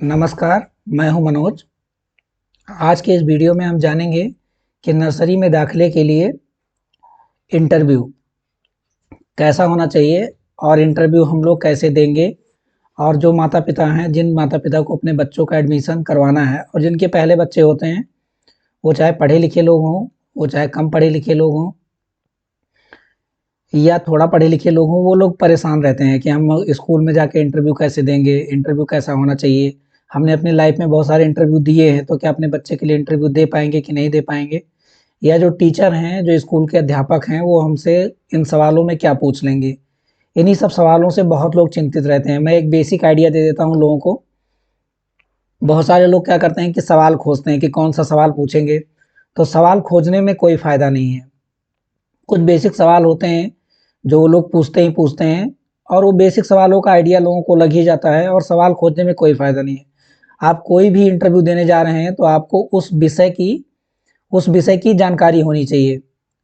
नमस्कार, मैं हूं मनोज। आज के इस वीडियो में हम जानेंगे कि नर्सरी में दाखिले के लिए इंटरव्यू कैसा होना चाहिए और इंटरव्यू हम लोग कैसे देंगे। और जो माता-पिता हैं, जिन माता-पिता को अपने बच्चों का एडमिशन करवाना है और जिनके पहले बच्चे होते हैं, वो चाहे पढ़े-लिखे लोग हों, वो चाहे कम पढ़े-लिखे लोग हों या थोड़ा पढ़े-लिखे लोग हों, वो लोग परेशान रहते हैं कि हम स्कूल में जाके इंटरव्यू कैसे देंगे, इंटरव्यू कैसा होना चाहिए। हमने अपनी लाइफ में बहुत सारे इंटरव्यू दिए हैं, तो क्या अपने बच्चे के लिए इंटरव्यू दे पाएँगे कि नहीं दे पाएँगे? या जो टीचर हैं, जो स्कूल के अध्यापक हैं, वो हमसे इन सवालों में क्या पूछ लेंगे? इन्हीं सब सवालों से बहुत लोग चिंतित रहते हैं। मैं एक बेसिक आइडिया दे देता हूँ लोगों को। बहुत सारे लोग क्या करते हैं कि सवाल खोजते हैं कि कौन-सा सवाल पूछेंगे, तो सवाल खोजने में कोई फ़ायदा नहीं है। कुछ बेसिक सवाल होते हैं, जो वो लोग पूछते ही पूछते हैं और वो बेसिक सवालों का आइडिया लोगों को लग ही जाता है और सवाल खोजने में कोई फ़ायदा नहीं है। आप कोई भी इंटरव्यू देने जा रहे हैं, तो आपको उस विषय की जानकारी होनी चाहिए।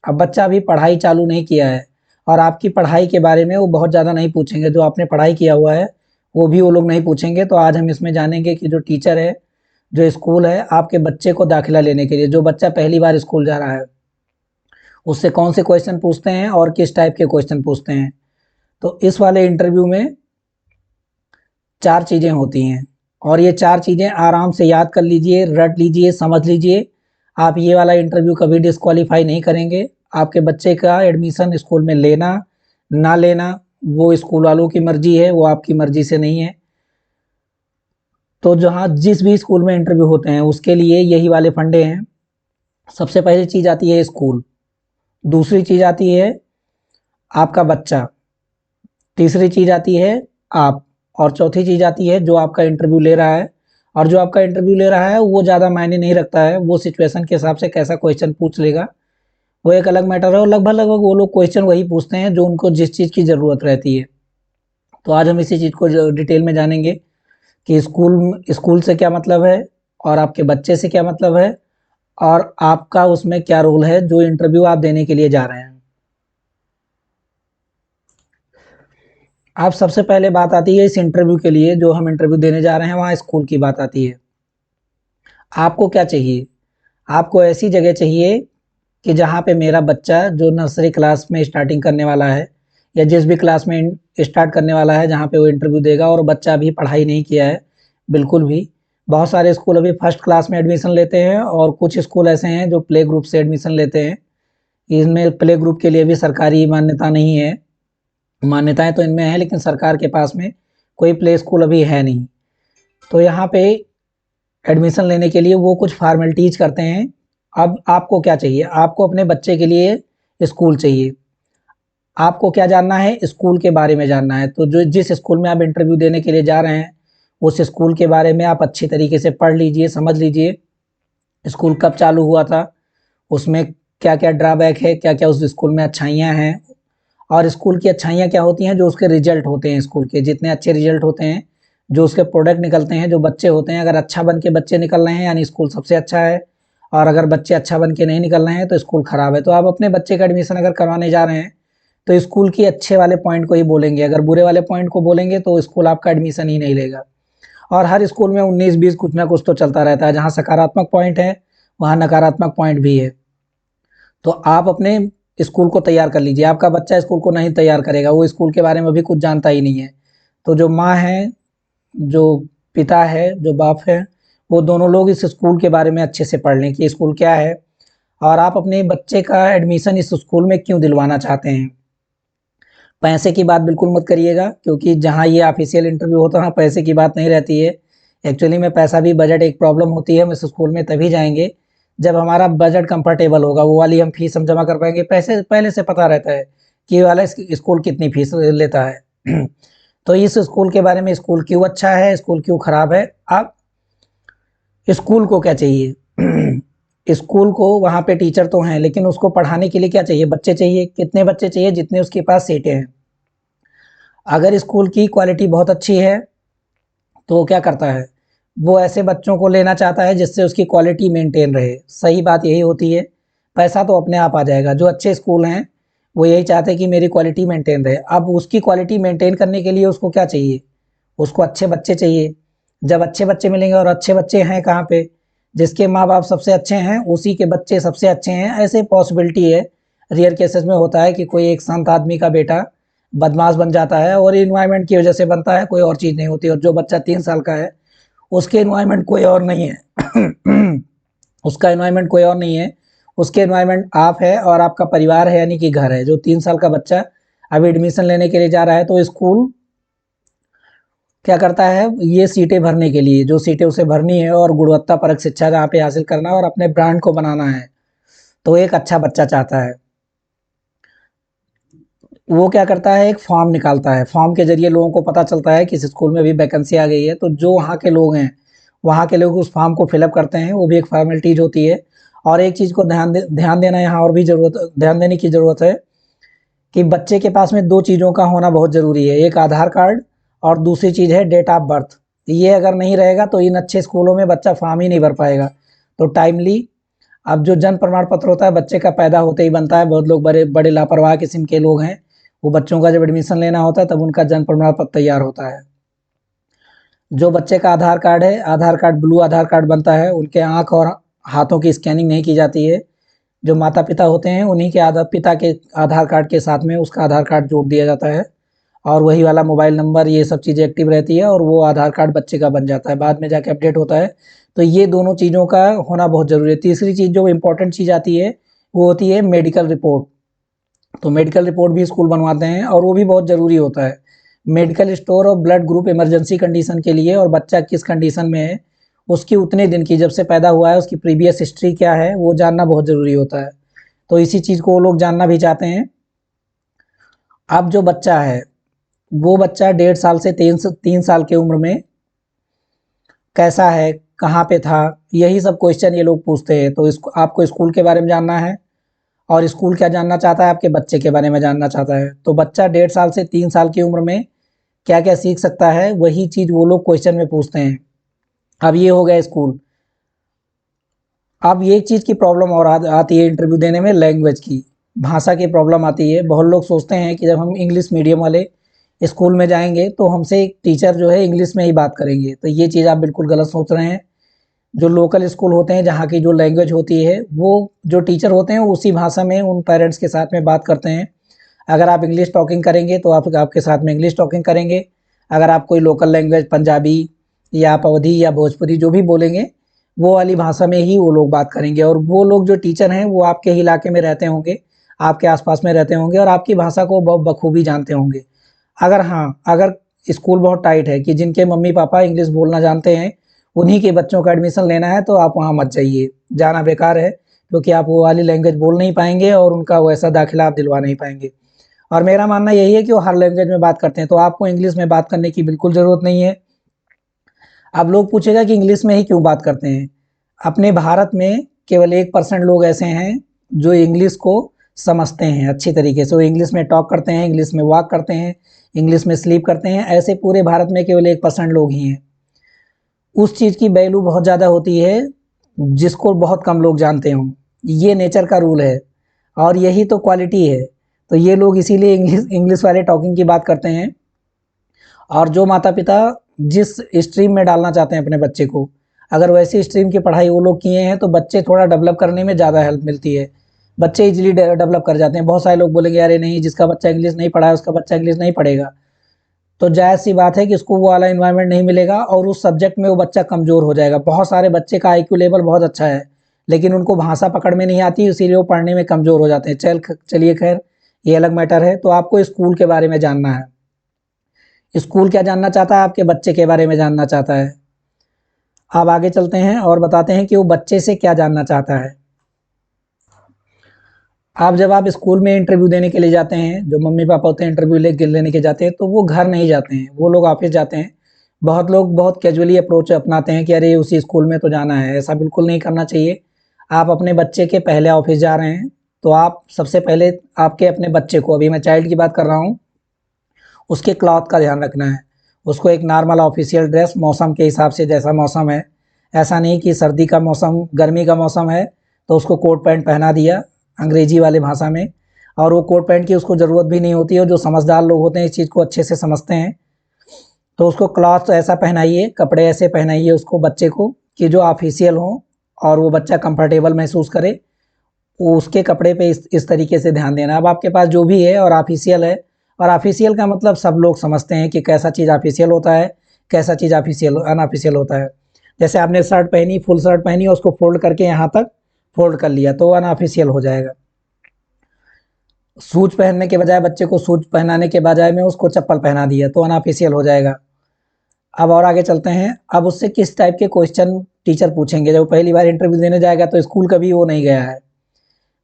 अब बच्चा अभी पढ़ाई चालू नहीं किया है और आपकी पढ़ाई के बारे में वो बहुत ज़्यादा नहीं पूछेंगे, जो आपने पढ़ाई किया हुआ है, वो भी वो लोग नहीं पूछेंगे। तो आज हम इसमें जानेंगे कि जो टीचर है, जो स्कूल है, आपके बच्चे को दाखिला लेने के लिए, जो बच्चा पहली बार स्कूल जा रहा है, उससे कौन से क्वेश्चन पूछते हैं और किस टाइप के क्वेश्चन पूछते हैं। तो इस वाले इंटरव्यू में 4 चीज़ें होती हैं और ये 4 चीज़ें आराम से याद कर लीजिए, रट लीजिए, समझ लीजिए। आप ये वाला इंटरव्यू कभी डिस्क्वालीफाई नहीं करेंगे। आपके बच्चे का एडमिशन स्कूल में लेना, ना लेना, वो स्कूल वालों की मर्ज़ी है, वो आपकी मर्ज़ी से नहीं है। तो जहाँ जिस भी स्कूल में इंटरव्यू होते हैं, उसके लिए यही वाले फंडे हैं। सबसे पहली चीज़ आती है स्कूल, दूसरी चीज़ आती है आपका बच्चा, तीसरी चीज़ आती है आप और चौथी चीज़ आती है जो आपका इंटरव्यू ले रहा है। और जो आपका इंटरव्यू ले रहा है वो ज़्यादा मायने नहीं रखता है, वो सिचुएशन के हिसाब से कैसा क्वेश्चन पूछ लेगा, वो एक अलग मैटर है और लगभग-लगभग वो लोग क्वेश्चन वही पूछते हैं जो उनको जिस चीज़ की ज़रूरत रहती है। तो आज हम इसी चीज़ को डिटेल में जानेंगे कि स्कूल से क्या मतलब है और आपके बच्चे से क्या मतलब है और आपका उसमें क्या रोल है जो इंटरव्यू आप देने के लिए जा रहे हैं। अब सबसे पहले बात आती है इस इंटरव्यू के लिए, जो हम इंटरव्यू देने जा रहे हैं, वहाँ स्कूल की बात आती है। आपको क्या चाहिए? आपको ऐसी जगह चाहिए कि जहाँ पे मेरा बच्चा जो नर्सरी क्लास में स्टार्टिंग करने वाला है या जिस भी क्लास में स्टार्ट करने वाला है, जहाँ पे वो इंटरव्यू देगा और बच्चा अभी पढ़ाई नहीं किया है बिल्कुल भी। बहुत सारे स्कूल अभी फर्स्ट क्लास में एडमिशन लेते हैं और कुछ स्कूल ऐसे हैं जो प्ले ग्रुप से एडमिशन लेते हैं। इनमें प्ले ग्रुप के लिए भी सरकारी मान्यता नहीं है। मान्यताएँ तो इनमें हैं लेकिन सरकार के पास में कोई प्ले स्कूल अभी है नहीं। तो यहाँ पे एडमिशन लेने के लिए वो कुछ फ़ॉर्मेलिटीज़ करते हैं। अब आपको क्या चाहिए? आपको अपने बच्चे के लिए स्कूल चाहिए। आपको क्या जानना है? स्कूल के बारे में जानना है। तो जो जिस स्कूल में आप इंटरव्यू देने के लिए जा रहे हैं, उस स्कूल के बारे में आप अच्छी तरीके से पढ़ लीजिए, समझ लीजिए। स्कूल कब चालू हुआ था? उसमें क्या-क्या ड्रॉबैक है? क्या-क्या उस स्कूल में अच्छाइयाँ हैं? और स्कूल की अच्छाइयाँ क्या होती हैं? जो उसके रिज़ल्ट होते हैं स्कूल के, जितने अच्छे रिज़ल्ट होते हैं, जो उसके प्रोडक्ट निकलते हैं, जो बच्चे होते हैं, अगर अच्छा बन के बच्चे निकल रहे हैं यानी स्कूल सबसे अच्छा है और अगर बच्चे अच्छा बन के नहीं निकल रहे हैं तो स्कूल खराब है। तो आप अपने बच्चे का एडमिशन अगर करवाने जा रहे हैं, तो स्कूल के अच्छे वाले पॉइंट को ही बोलेंगे। अगर बुरे वाले पॉइंट को बोलेंगे तो स्कूल आपका एडमिशन ही नहीं लेगा। और हर स्कूल में 19-20 कुछ ना कुछ तो चलता रहता है। जहाँ सकारात्मक पॉइंट है, वहाँ नकारात्मक पॉइंट भी है। तो आप अपने स्कूल को तैयार कर लीजिए। आपका बच्चा स्कूल को नहीं तैयार करेगा, वो स्कूल के बारे में भी कुछ जानता ही नहीं है। तो जो माँ है, जो पिता है, जो बाप है, वो दोनों लोग इस स्कूल के बारे में अच्छे से पढ़ लें कि स्कूल क्या है और आप अपने बच्चे का एडमिशन इस स्कूल में क्यों दिलवाना चाहते हैं। पैसे की बात बिल्कुल मत करिएगा, क्योंकि जहाँ ये ऑफ़िशियल इंटरव्यू होता है वहाँ पैसे की बात नहीं रहती है। एक्चुअली में पैसा भी बजट एक प्रॉब्लम होती है। हम इस स्कूल में तभी जाएँगे जब हमारा बजट कंफर्टेबल होगा, वो वाली हम फीस हम जमा कर पाएँगे। पैसे पहले से पता रहता है कि ये वाला स्कूल कितनी फीस लेता है। तो इस स्कूल के बारे में, स्कूल क्यों अच्छा है, स्कूल क्यों खराब है। अब स्कूल को क्या चाहिए? स्कूल को वहाँ पे टीचर तो हैं, लेकिन उसको पढ़ाने के लिए क्या चाहिए? बच्चे चाहिए। कितने बच्चे चाहिए? जितने उसके पास सीटें हैं। अगर स्कूल की क्वालिटी बहुत अच्छी है, तो वो क्या करता है? वो ऐसे बच्चों को लेना चाहता है जिससे उसकी क्वालिटी मेंटेन रहे। सही बात यही होती है। पैसा तो अपने आप आ जाएगा। जो अच्छे स्कूल हैं, वो यही चाहते हैं कि मेरी क्वालिटी मेंटेन रहे। अब उसकी क्वालिटी मेंटेन करने के लिए उसको क्या चाहिए? उसको अच्छे बच्चे चाहिए। जब अच्छे बच्चे मिलेंगे, और अच्छे बच्चे हैं कहाँ पे, जिसके माँ बाप सबसे अच्छे हैं उसी के बच्चे सबसे अच्छे हैं, ऐसे पॉसिबिलिटी है। रेयर केसेस में होता है कि कोई एक संत आदमी का बेटा बदमाश बन जाता है, और इन्वायरमेंट की वजह से बनता है, कोई और चीज़ नहीं होती। और जो बच्चा 3 साल का है उसके इन्वायरमेंट कोई और नहीं है उसका इन्वायरमेंट कोई और नहीं है, उसके इन्वायरमेंट आप है और आपका परिवार है, यानी कि घर है। जो 3 साल का बच्चा अभी एडमिशन लेने के लिए जा रहा है, तो स्कूल क्या करता है, ये सीटें भरने के लिए, जो सीटें उसे भरनी है और गुणवत्ता परक शिक्षा जहाँ पे हासिल करना है और अपने ब्रांड को बनाना है, तो एक अच्छा बच्चा चाहता है। वो क्या करता है, एक फॉर्म निकालता है। फॉर्म के जरिए लोगों को पता चलता है कि इस स्कूल में अभी वैकेंसी आ गई है, तो जो वहाँ के लोग हैं, वहाँ के लोग उस फॉर्म को फिलअप करते हैं। वो भी एक फॉर्मेलिटीज होती है। और एक चीज़ को ध्यान देना यहाँ और भी ज़रूरत, ध्यान देने की ज़रूरत है कि बच्चे के पास में 2 चीज़ों का होना बहुत ज़रूरी है, एक आधार कार्ड और दूसरी चीज़ है डेट ऑफ बर्थ। ये अगर नहीं रहेगा तो इन अच्छे स्कूलों में बच्चा फॉर्म ही नहीं भर पाएगा। तो टाइमली, अब जो जन्म प्रमाण पत्र होता है बच्चे का पैदा होते ही बनता है। बहुत लोग बड़े बड़े लापरवाह किस्म के लोग हैं, वो बच्चों का जब एडमिशन लेना होता है तब उनका जन्म प्रमाण पत्र तैयार होता है। जो बच्चे का आधार कार्ड है, आधार कार्ड ब्लू आधार कार्ड बनता है, उनके आँख और हाथों की स्कैनिंग नहीं की जाती है। जो माता पिता होते हैं उन्हीं के पिता के आधार कार्ड के साथ में उसका आधार कार्ड जोड़ दिया जाता है, और वही वाला मोबाइल नंबर, ये सब चीज़ें एक्टिव रहती है, और वो आधार कार्ड बच्चे का बन जाता है, बाद में जाके अपडेट होता है। तो ये दोनों चीज़ों का होना बहुत ज़रूरी है। तीसरी चीज़ जो इम्पोर्टेंट चीज़ आती है, वो होती है मेडिकल रिपोर्ट। तो मेडिकल रिपोर्ट भी स्कूल बनवाते हैं, और वो भी बहुत ज़रूरी होता है। मेडिकल स्टोर और ब्लड ग्रुप इमरजेंसी कंडीशन के लिए, और बच्चा किस कंडीशन में है, उसकी उतने दिन की, जब से पैदा हुआ है उसकी प्रीवियस हिस्ट्री क्या है, वो जानना बहुत ज़रूरी होता है। तो इसी चीज़ को वो लोग जानना भी चाहते हैं। अब जो बच्चा है, वो बच्चा 1.5 साल से 3 साल की उम्र में कैसा है, कहाँ पे था, यही सब क्वेश्चन ये लोग पूछते हैं। तो इसको, आपको स्कूल के बारे में जानना है, और स्कूल क्या जानना चाहता है, आपके बच्चे के बारे में जानना चाहता है। तो बच्चा 1.5 साल से 3 साल की उम्र में क्या क्या सीख सकता है, वही चीज़ वो लोग क्वेश्चन में पूछते हैं। अब ये हो गया स्कूल। अब ये चीज़ की प्रॉब्लम और आती है इंटरव्यू देने में, लैंग्वेज की, भाषा की प्रॉब्लम आती है। बहुत लोग सोचते हैं कि जब हम इंग्लिश मीडियम वाले स्कूल में जाएंगे तो हमसे एक टीचर जो है इंग्लिश में ही बात करेंगे, तो ये चीज़ आप बिल्कुल गलत सोच रहे हैं। जो लोकल स्कूल होते हैं, जहाँ की जो लैंग्वेज होती है, वो जो टीचर होते हैं उसी भाषा में उन पेरेंट्स के साथ में बात करते हैं। अगर आप इंग्लिश टॉकिंग करेंगे तो आप आपके साथ में इंग्लिश टॉकिंग करेंगे। अगर आप कोई लोकल लैंग्वेज, पंजाबी या आप अवधी या भोजपुरी जो भी बोलेंगे, वो वाली भाषा में ही वो लोग बात करेंगे। और वो लोग जो टीचर हैं वो आपके ही इलाके में रहते होंगे, आपके आसपास में रहते होंगे, और आपकी भाषा को बहुत बखूबी जानते होंगे। अगर हाँ, अगर स्कूल बहुत टाइट है कि जिनके मम्मी पापा इंग्लिश बोलना जानते हैं, उन्हीं के बच्चों का एडमिशन लेना है, तो आप वहाँ मत जाइए, जाना बेकार है, क्योंकि आप वो वाली लैंग्वेज बोल नहीं पाएंगे और उनका वैसा दाखिला आप दिलवा नहीं पाएंगे। और मेरा मानना यही है कि वो हर लैंग्वेज में बात करते हैं, तो आपको इंग्लिश में बात करने की बिल्कुल ज़रूरत नहीं है। अब लोग पूछेगा कि इंग्लिश में ही क्यों बात करते हैं। अपने भारत में केवल 1% लोग ऐसे हैं जो इंग्लिश को समझते हैं अच्छी तरीके से। वो इंग्लिश में टॉक करते हैं, इंग्लिश में वॉक करते हैं, इंग्लिश में स्लीप करते हैं। ऐसे पूरे भारत में केवल 1% लोग ही हैं। उस चीज़ की वैल्यू बहुत ज़्यादा होती है जिसको बहुत कम लोग जानते हों। ये नेचर का रूल है, और यही तो क्वालिटी है। तो ये लोग इसीलिए इंग्लिश इंग्लिश वाले टॉकिंग की बात करते हैं। और जो माता पिता जिस स्ट्रीम में डालना चाहते हैं अपने बच्चे को, अगर वैसी स्ट्रीम की पढ़ाई वो लोग किए हैं, तो बच्चे थोड़ा डेवलप करने में ज़्यादा हेल्प मिलती है। बच्चे इजीली डेवलप कर जाते हैं। बहुत सारे लोग बोलेंगे अरे नहीं, जिसका बच्चा इंग्लिश नहीं पढ़ा है उसका बच्चा इंग्लिश नहीं पढ़ेगा। तो जायज़ सी बात है कि उसको वो वाला इन्वायरमेंट नहीं मिलेगा, और उस सब्जेक्ट में वो बच्चा कमज़ोर हो जाएगा। बहुत सारे बच्चे का आईक्यू लेवल बहुत अच्छा है, लेकिन उनको भाषा पकड़ में नहीं आती, इसीलिए वो पढ़ने में कमज़ोर हो जाते हैं। चलिए खैर, ये अलग मैटर है। तो आपको स्कूल के बारे में जानना है। स्कूल क्या जानना चाहता है, आपके बच्चे के बारे में जानना चाहता है। अब आगे चलते हैं और बताते हैं कि वो बच्चे से क्या जानना चाहता है। आप जब आप स्कूल में इंटरव्यू देने के लिए जाते हैं, जो मम्मी पापा होते हैं इंटरव्यू लेने के जाते हैं, तो वो घर नहीं जाते हैं, वो लोग ऑफिस जाते हैं। बहुत लोग बहुत कैजुअली अप्रोच अपनाते हैं कि अरे उसी स्कूल में तो जाना है। ऐसा बिल्कुल नहीं करना चाहिए। आप अपने बच्चे के पहले ऑफिस जा रहे हैं, तो आप सबसे पहले आपके अपने बच्चे को, अभी मैं चाइल्ड की बात कर रहा हूँ, उसके क्लॉथ का ध्यान रखना है। उसको एक नॉर्मल ऑफिशियल ड्रेस, मौसम के हिसाब से, जैसा मौसम है, ऐसा नहीं कि सर्दी का मौसम, गर्मी का मौसम है तो उसको कोट पैंट पहना दिया अंग्रेजी वाले भाषा में, और वो कोट पैंट की उसको ज़रूरत भी नहीं होती है। और जो समझदार लोग होते हैं इस चीज़ को अच्छे से समझते हैं। तो उसको क्लॉथ ऐसा पहनाइए, कपड़े ऐसे पहनाइए उसको, बच्चे को, कि जो ऑफिशियल हो और वो बच्चा कंफर्टेबल महसूस करे। वो उसके कपड़े पे इस तरीके से ध्यान देना। अब आपके पास जो भी है और ऑफिशियल है, और ऑफिशियल का मतलब सब लोग समझते हैं कि कैसा चीज़ ऑफिशियल होता है, कैसा चीज़ ऑफिशियल अनऑफिशियल होता है। जैसे आपने शर्ट पहनी, फुल शर्ट पहनी और उसको फोल्ड करके यहाँ तक फोल्ड कर लिया तो अनऑफिशियल हो जाएगा। शूज पहनने के बजाय, बच्चे को शूज पहनाने के बजाय में उसको चप्पल पहना दिया तो अनऑफिशियल हो जाएगा। अब और आगे चलते हैं। अब उससे किस टाइप के क्वेश्चन टीचर पूछेंगे। जब पहली बार इंटरव्यू देने जाएगा तो स्कूल कभी वो नहीं गया है,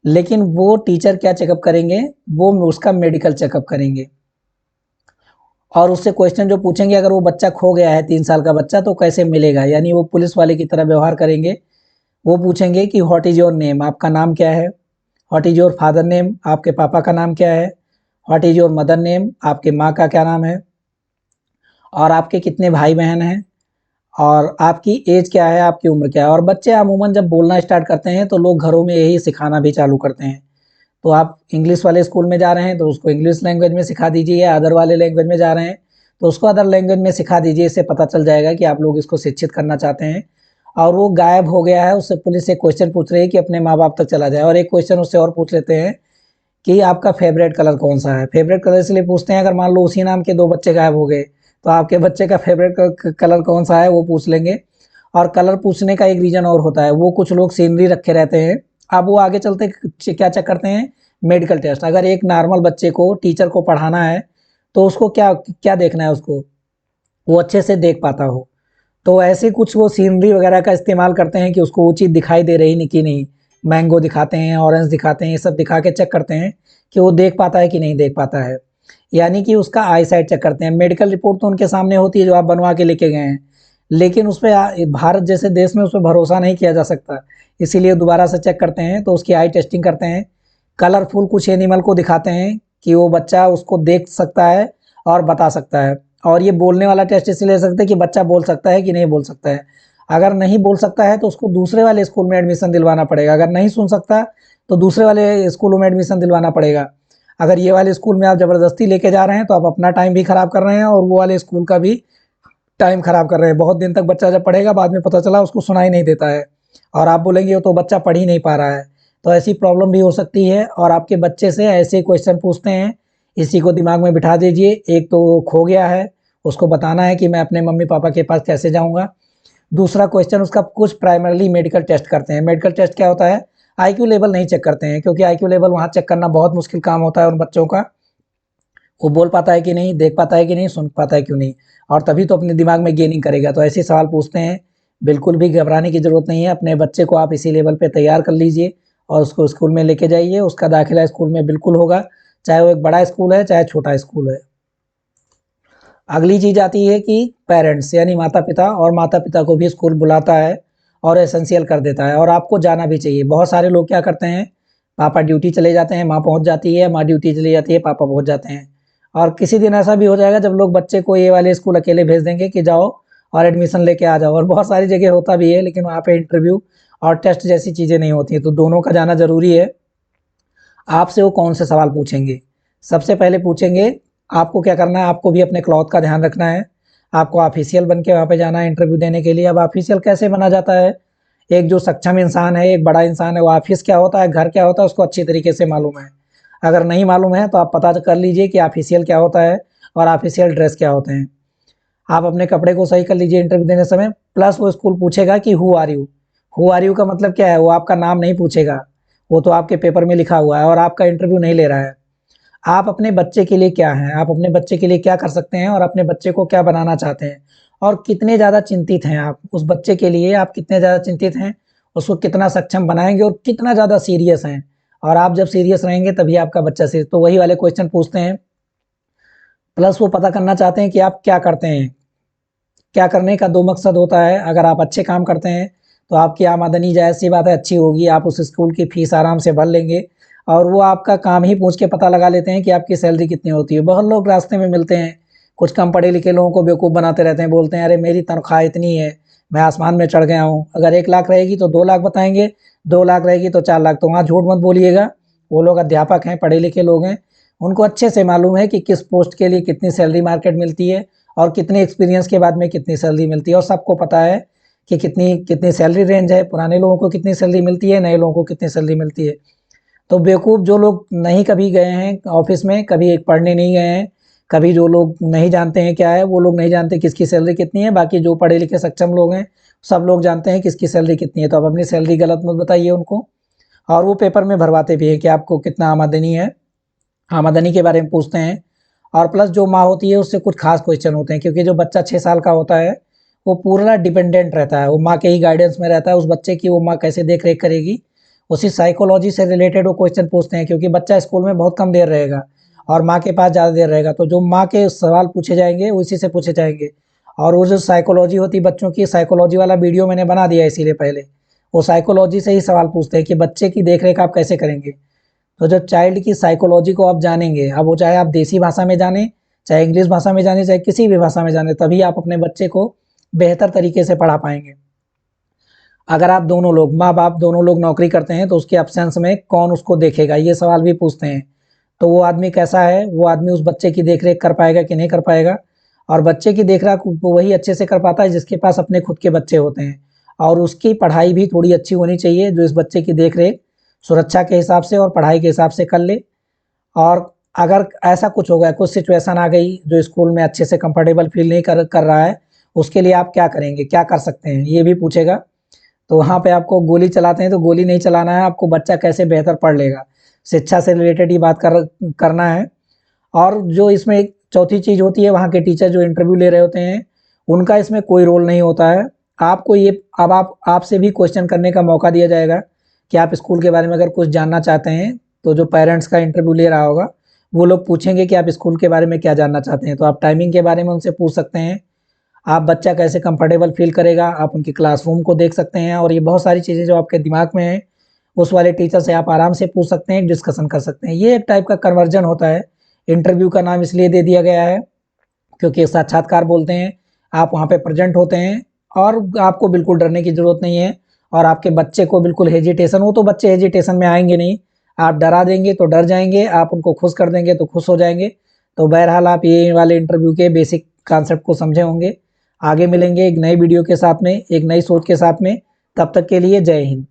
लेकिन वो टीचर क्या चेकअप करेंगे, वो उसका मेडिकल चेकअप करेंगे। और उससे क्वेश्चन जो पूछेंगे, अगर वो बच्चा खो गया है 3 साल का बच्चा तो कैसे मिलेगा, यानी वो पुलिस वाले की तरह व्यवहार करेंगे। वो पूछेंगे कि व्हाट इज़ योर नेम, आपका नाम क्या है। What is your father name, आपके पापा का नाम क्या है। What is your mother name, आपके माँ का क्या नाम है। और आपके कितने भाई बहन हैं, और आपकी एज क्या है, आपकी उम्र क्या है। और बच्चे अमूमन जब बोलना स्टार्ट करते हैं तो लोग घरों में यही सिखाना भी चालू करते हैं। तो आप इंग्लिश वाले स्कूल में जा रहे हैं तो उसको इंग्लिश लैंग्वेज में सिखा दीजिए, या अदर वाले लैंग्वेज में जा रहे हैं तो उसको अदर लैंग्वेज में सिखा दीजिए। इससे पता चल जाएगा कि आप लोग इसको शिक्षित करना चाहते हैं। और वो गायब हो गया है, उससे पुलिस से क्वेश्चन पूछ रही है कि अपने माँ बाप तक चला जाए। और एक क्वेश्चन उससे और पूछ लेते हैं कि आपका फेवरेट कलर कौन सा है। फेवरेट कलर इसलिए पूछते हैं, अगर मान लो उसी नाम के 2 बच्चे गायब हो गए तो आपके बच्चे का फेवरेट कलर कौन सा है वो पूछ लेंगे। और कलर पूछने का एक रीजन और होता है, वो कुछ लोग सीनरी रखे रहते हैं। अब वो आगे चलते क्या चेक करते हैं, मेडिकल टेस्ट। अगर एक नॉर्मल बच्चे को टीचर को पढ़ाना है तो उसको क्या क्या देखना है, उसको वो अच्छे से देख पाता हो। तो ऐसे कुछ वो सीनरी वगैरह का इस्तेमाल करते हैं कि उसको वो चीज़ दिखाई दे रही नहीं कि नहीं। मैंगो दिखाते हैं, ऑरेंज दिखाते हैं, ये सब दिखा के चेक करते हैं कि वो देख पाता है कि नहीं देख पाता है। यानी कि उसका आई साइट चेक करते हैं। मेडिकल रिपोर्ट तो उनके सामने होती है जो आप बनवा के लेके गए हैं, लेकिन उस पर भारत जैसे देश में उस पर भरोसा नहीं किया जा सकता, इसीलिए दोबारा से चेक करते हैं। तो उसकी आई टेस्टिंग करते हैं। कलरफुल कुछ एनिमल को दिखाते हैं कि वो बच्चा उसको देख सकता है और बता सकता है। और ये बोलने वाला टेस्ट इसलिए ले सकते हैं कि बच्चा बोल सकता है कि नहीं बोल सकता है। अगर नहीं बोल सकता है तो उसको दूसरे वाले स्कूल में एडमिशन दिलवाना पड़ेगा। अगर नहीं सुन सकता तो दूसरे वाले स्कूलों में एडमिशन दिलवाना पड़ेगा। अगर ये वाले स्कूल में आप ज़बरदस्ती लेके जा रहे हैं तो आप अपना टाइम भी खराब कर रहे हैं और वो वाले स्कूल का भी टाइम खराब कर रहे हैं। बहुत दिन तक बच्चा जब पढ़ेगा, बाद में पता चला उसको सुनाई नहीं देता है और आप बोलेंगे वो तो बच्चा पढ़ ही नहीं पा रहा है। तो ऐसी प्रॉब्लम भी हो सकती है। और आपके बच्चे से ऐसे क्वेश्चन पूछते हैं, इसी को दिमाग में बिठा दीजिए। एक तो वो खो गया है, उसको बताना है कि मैं अपने मम्मी पापा के पास कैसे जाऊंगा। दूसरा क्वेश्चन उसका कुछ प्राइमरली मेडिकल टेस्ट करते हैं। मेडिकल टेस्ट क्या होता है, आईक्यू लेवल नहीं चेक करते हैं, क्योंकि आईक्यू लेवल वहाँ चेक करना बहुत मुश्किल काम होता है उन बच्चों का। वो बोल पाता है कि नहीं, देख पाता है कि नहीं, सुन पाता है क्यों नहीं, और तभी तो अपने दिमाग में गेनिंग करेगा। तो ऐसे सवाल पूछते हैं। बिल्कुल भी घबराने की ज़रूरत नहीं है। अपने बच्चे को आप इसी लेवल पे तैयार कर लीजिए और उसको स्कूल में लेके जाइए। उसका दाखिला स्कूल में बिल्कुल होगा, चाहे वो एक बड़ा स्कूल है चाहे छोटा स्कूल है। अगली चीज़ आती है कि पेरेंट्स यानी माता पिता, और माता पिता को भी स्कूल बुलाता है और एसेंशियल कर देता है। और आपको जाना भी चाहिए। बहुत सारे लोग क्या करते हैं, पापा ड्यूटी चले जाते हैं, माँ पहुँच जाती है, माँ ड्यूटी चली जाती है, पापा पहुँच जाते हैं। और किसी दिन ऐसा भी हो जाएगा जब लोग बच्चे को ये वाले स्कूल अकेले भेज देंगे कि जाओ और एडमिशन लेके आ जाओ। और बहुत सारी जगह होता भी है, लेकिन वहाँ पे इंटरव्यू और टेस्ट जैसी चीज़ें नहीं होती हैं। तो दोनों का जाना ज़रूरी है। आपसे वो कौन से सवाल पूछेंगे, सबसे पहले पूछेंगे आपको क्या करना है। आपको भी अपने क्लॉथ का ध्यान रखना है। आपको ऑफिशियल बन के वहाँ पे जाना है इंटरव्यू देने के लिए। अब ऑफिशियल कैसे बना जाता है, एक जो सक्षम इंसान है, एक बड़ा इंसान है, वो ऑफिस क्या होता है, घर क्या होता है, उसको अच्छी तरीके से मालूम है। अगर नहीं मालूम है तो आप पता कर लीजिए कि ऑफिशियल क्या होता है और ऑफिशियल ड्रेस क्या होते हैं। आप अपने कपड़े को सही कर लीजिए इंटरव्यू देने समय। प्लस वो स्कूल पूछेगा कि who are you. Who are you का मतलब क्या है, वो आपका नाम नहीं पूछेगा, वो तो आपके पेपर में लिखा हुआ है और आपका इंटरव्यू नहीं ले रहा है। आप अपने बच्चे के लिए क्या हैं, आप अपने बच्चे के लिए क्या कर सकते हैं और अपने बच्चे को क्या बनाना चाहते हैं, और कितने ज़्यादा चिंतित हैं आप उस बच्चे के लिए। आप कितने ज़्यादा चिंतित हैं, उसको कितना सक्षम बनाएंगे और कितना ज़्यादा सीरियस हैं। और आप जब सीरियस रहेंगे तभी आपका बच्चा सीरियस। तो वही वाले क्वेश्चन पूछते हैं। प्लस वो पता करना चाहते हैं कि आप क्या करते हैं। क्या करने का दो मकसद होता है, अगर आप अच्छे काम करते हैं तो आपकी आमदनी जायज़ सी बात है अच्छी होगी, आप उस स्कूल की फ़ीस आराम से भर लेंगे। और वो आपका काम ही पूछ के पता लगा लेते हैं कि आपकी सैलरी कितनी होती है। बहुत लोग रास्ते में मिलते हैं, कुछ कम पढ़े लिखे लोगों को बेवकूफ़ बनाते रहते हैं, बोलते हैं अरे मेरी तनख्वाह इतनी है, मैं आसमान में चढ़ गया हूँ। अगर 1 लाख रहेगी तो 2 लाख बताएंगे, 2 लाख रहेगी तो 4 लाख। तो वहाँ झूठ मत बोलिएगा। वो लोग अध्यापक हैं, पढ़े लिखे लोग हैं, उनको अच्छे से मालूम है कि किस पोस्ट के लिए कितनी सैलरी मार्केट मिलती है और कितने एक्सपीरियंस के बाद में कितनी सैलरी मिलती है, और सबको पता है कि कितनी कितनी सैलरी रेंज है, पुराने लोगों को कितनी सैलरी मिलती है, नए लोगों को कितनी सैलरी मिलती है। तो बेवकूफ़ जो लोग नहीं कभी गए हैं ऑफिस में, कभी पढ़ने नहीं गए हैं, कभी जो लोग नहीं जानते हैं क्या है, वो लोग नहीं जानते किसकी सैलरी कितनी है। बाकी जो पढ़े लिखे सक्षम लोग हैं सब लोग जानते हैं किसकी सैलरी कितनी है। तो आप अपनी सैलरी गलत मत बताइए उनको। और वो पेपर में भरवाते भी हैं कि आपको कितना आमदनी है, आमदनी के बारे में पूछते हैं। और प्लस जो माँ होती है उससे कुछ खास क्वेश्चन होते हैं, क्योंकि जो बच्चा 6 साल का होता है वो पूरा डिपेंडेंट रहता है, वो माँ के ही गाइडेंस में रहता है। उस बच्चे की वो माँ कैसे देख रेख करेगी, उसी साइकोलॉजी से रिलेटेड वो क्वेश्चन पूछते हैं, क्योंकि बच्चा स्कूल में बहुत कम देर रहेगा और माँ के पास ज़्यादा देर रहेगा। तो जो माँ के सवाल पूछे जाएंगे उसी से पूछे जाएंगे। और वो जो साइकोलॉजी होती है बच्चों की, साइकोलॉजी वाला वीडियो मैंने बना दिया है इसीलिए पहले। वो साइकोलॉजी से ही सवाल पूछते हैं कि बच्चे की देख रेख आप कैसे करेंगे। तो जब चाइल्ड की साइकोलॉजी को आप जानेंगे, अब वो चाहे आप देसी भाषा में जानें, चाहे इंग्लिश भाषा में जानें, चाहे किसी भी भाषा में जानें, तभी आप अपने बच्चे को बेहतर तरीके से पढ़ा पाएंगे। अगर आप दोनों लोग, माँ बाप दोनों लोग नौकरी करते हैं तो उसके एब्सेंस में कौन उसको देखेगा, ये सवाल भी पूछते हैं। तो वो आदमी कैसा है, वो आदमी उस बच्चे की देख रेख कर पाएगा कि नहीं कर पाएगा। और बच्चे की देख रेख वही अच्छे से कर पाता है जिसके पास अपने खुद के बच्चे होते हैं। और उसकी पढ़ाई भी थोड़ी अच्छी होनी चाहिए जो इस बच्चे की देख रेख सुरक्षा के हिसाब से और पढ़ाई के हिसाब से कर ले। और अगर ऐसा कुछ हो गया, कुछ सिचुएशन आ गई जो स्कूल में अच्छे से कंफर्टेबल फील नहीं कर रहा है, उसके लिए आप क्या करेंगे, क्या कर सकते हैं, ये भी पूछेगा। तो वहाँ पे आपको गोली चलाते हैं तो गोली नहीं चलाना है, आपको बच्चा कैसे बेहतर पढ़ लेगा, शिक्षा से रिलेटेड ही बात करना है। और जो इसमें एक चौथी चीज़ होती है, वहाँ के टीचर जो इंटरव्यू ले रहे होते हैं उनका इसमें कोई रोल नहीं होता है। आपको ये अब आपसे भी क्वेश्चन करने का मौका दिया जाएगा कि आप स्कूल के बारे में अगर कुछ जानना चाहते हैं। तो जो पेरेंट्स का इंटरव्यू ले रहा होगा वो लोग पूछेंगे कि आप स्कूल के बारे में क्या जानना चाहते हैं, तो आप टाइमिंग के बारे में उनसे पूछ सकते हैं। आप बच्चा कैसे कंफर्टेबल फील करेगा, आप उनकी क्लासरूम को देख सकते हैं। और ये बहुत सारी चीज़ें जो आपके दिमाग में हैं उस वाले टीचर से आप आराम से पूछ सकते हैं, डिस्कशन कर सकते हैं। ये एक टाइप का कन्वर्जन होता है। इंटरव्यू का नाम इसलिए दे दिया गया है क्योंकि एक साक्षात्कार बोलते हैं, आप वहाँ पे प्रेजेंट होते हैं और आपको बिल्कुल डरने की ज़रूरत नहीं है। और आपके बच्चे को बिल्कुल हेजिटेशन हो तो बच्चे हेजिटेशन में आएंगे नहीं, आप डरा देंगे तो डर जाएंगे, आप उनको खुश कर देंगे तो खुश हो जाएंगे। तो बहरहाल आप ये वाले इंटरव्यू के बेसिक कॉन्सेप्ट को समझे होंगे। आगे मिलेंगे एक नई वीडियो के साथ में, एक नई सोच के साथ में। तब तक के लिए जय हिंद।